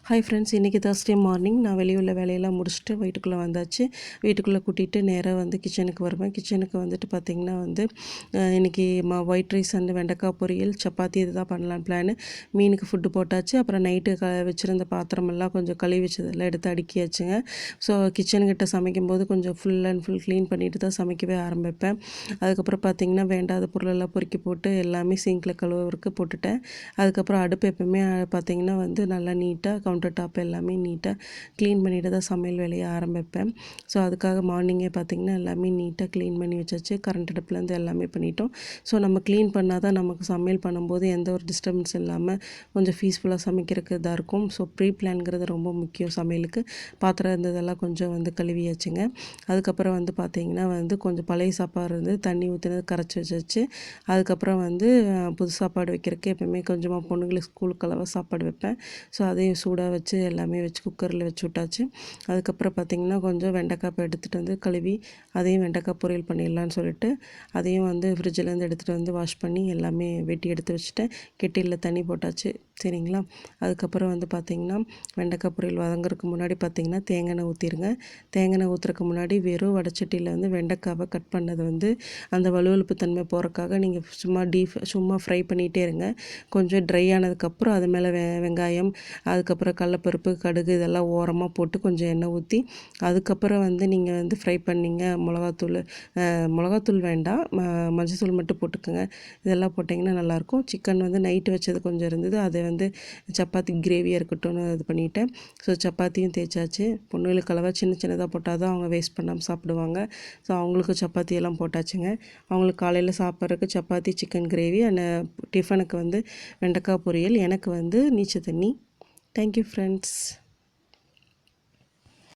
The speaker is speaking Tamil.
ஹாய் ஃப்ரெண்ட்ஸ், இன்றைக்கி Thursday மார்னிங் நான் வெளியே உள்ள வேலையெல்லாம் முடிச்சுட்டு வீட்டுக்குள்ளே வந்தாச்சு. வீட்டுக்குள்ளே கூட்டிகிட்டு நேராக வந்து கிச்சனுக்கு வருவேன். கிச்சனுக்கு வந்துட்டு பார்த்திங்கன்னா வந்து இன்றைக்கி ஒயிட் ரைஸ் அண்ட் வெண்டைக்காய் பொரியல், சப்பாத்தி இது தான் பண்ணலான்னு பிளானு. மீனுக்கு ஃபுட்டு போட்டாச்சு. அப்புறம் நைட்டு வச்சுருந்த பாத்திரமெல்லாம் கொஞ்சம் கழுவி வச்சதெல்லாம் எடுத்து அடுக்கியாச்சுங்க. ஸோ கிச்சனுக்கிட்ட சமைக்கும்போது கொஞ்சம் ஃபுல் அண்ட் ஃபுல் க்ளீன் பண்ணிவிட்டு தான் சமைக்கவே ஆரம்பிப்பேன். அதுக்கப்புறம் பார்த்திங்கன்னா வேண்டாத பொருளெல்லாம் பொறுக்கி போட்டு எல்லாமே சிங்கில் கழுவுறதுக்கு போட்டுட்டேன். அதுக்கப்புறம் அடுப்பு எப்பவுமே பார்த்திங்கன்னா வந்து நல்லா நீட்டாக கவுண்டர் டாப் எல்லாமே நீட்டாக க்ளீன் பண்ணிவிட்டு தான் சமையல் வேலையை ஆரம்பிப்பேன். ஸோ அதுக்காக மார்னிங்கே பார்த்திங்கன்னா எல்லாமே நீட்டாக க்ளீன் பண்ணி வச்சாச்சு. கரண்ட் அடுப்புலேருந்து எல்லாமே பண்ணிட்டோம். ஸோ நம்ம க்ளீன் பண்ணால் தான் நமக்கு சமையல் பண்ணும்போது எந்த ஒரு டிஸ்டர்பன்ஸ் இல்லாமல் கொஞ்சம் பீஸ்ஃபுல்லாக சமைக்கிறதுக்கு இதாக இருக்கும். ஸோ ப்ரீ பிளான்ங்கிறது ரொம்ப முக்கியம் சமையலுக்கு. பாத்திரம் இருந்ததெல்லாம் கொஞ்சம் வந்து கழுவியாச்சுங்க. அதுக்கப்புறம் வந்து பார்த்திங்கன்னா வந்து கொஞ்சம் பழைய சாப்பாடு இருந்து தண்ணி ஊற்றினது கரைச்சி வச்சாச்சு. அதுக்கப்புறம் வந்து புது சாப்பாடு வைக்கிறதுக்கு எப்போவுமே கொஞ்சமாக பொண்ணுங்களுக்கு ஸ்கூலுக்கு அளவாக சாப்பாடு வைப்பேன். ஸோ அதையும் சூடாக வச்சு எல்லாமே வச்சு குக்கரில் வச்சு விட்டாச்சு. அதுக்கப்புறம் பார்த்திங்கன்னா கொஞ்சம் வெண்டைக்காய் எடுத்துகிட்டு வந்து கழுவி அதையும் வெண்டைக்காய் பொரியல் பண்ணிடலான்னு சொல்லிட்டு அதையும் வந்து ஃப்ரிட்ஜிலேருந்து எடுத்துகிட்டு வந்து வாஷ் பண்ணி எல்லாமே வெட்டி எடுத்து வச்சுட்டேன். கெட்டிலில் தண்ணி போட்டாச்சு, சரிங்களா. அதுக்கப்புறம் வந்து பார்த்திங்கன்னா வெண்டைக்காய் பொரியல் வதங்குறதுக்கு முன்னாடி பார்த்திங்கன்னா தேங்காய் எண்ணெய் ஊற்றிடுங்க. தேங்காய் எண்ணெய் ஊற்றுறதுக்கு முன்னாடி வெறும் வடச்சட்டியில் வந்து வெண்டைக்காவை கட் பண்ணது வந்து அந்த வலுவலுப்பு தன்மை போகிறக்காக நீங்கள் சும்மா ஃப்ரை பண்ணிகிட்டே இருங்க. கொஞ்சம் ட்ரை ஆனதுக்கப்புறம் அது மேலே வெங்காயம், அதுக்கப்புறம் கடலப்பருப்பு, கடுகு இதெல்லாம் ஓரமாக போட்டு கொஞ்சம் எண்ணெய் ஊற்றி அதுக்கப்புறம் வந்து நீங்கள் வந்து ஃப்ரை பண்ணிங்க. மிளகாத்தூள் வேண்டாம், மஞ்சள்தூள் மட்டும் போட்டுக்கோங்க. இதெல்லாம் போட்டிங்கன்னா நல்லாயிருக்கும். சிக்கன் வந்து நைட்டு வச்சது கொஞ்சம் இருந்தது, அதை வந்து சப்பாத்தி கிரேவியாக இருக்கட்டும்னு இது பண்ணிவிட்டேன். ஸோ சப்பாத்தியும் தேய்ச்சாச்சு. பொண்ணுங்களுக்கு அளவாக சின்ன சின்னதாக போட்டால் தான் அவங்க வேஸ்ட் பண்ணாமல் சாப்பிடுவாங்க. ஸோ அவங்களுக்கு சப்பாத்தியெல்லாம் போட்டாச்சுங்க. அவங்களுக்கு காலையில் சாப்பிட்றதுக்கு சப்பாத்தி, சிக்கன் கிரேவி அண்ட் டிஃபனுக்கு வந்து வெண்டைக்காய் பொரியல், எனக்கு வந்து நீச்சல் தண்ணி. Thank you, friends.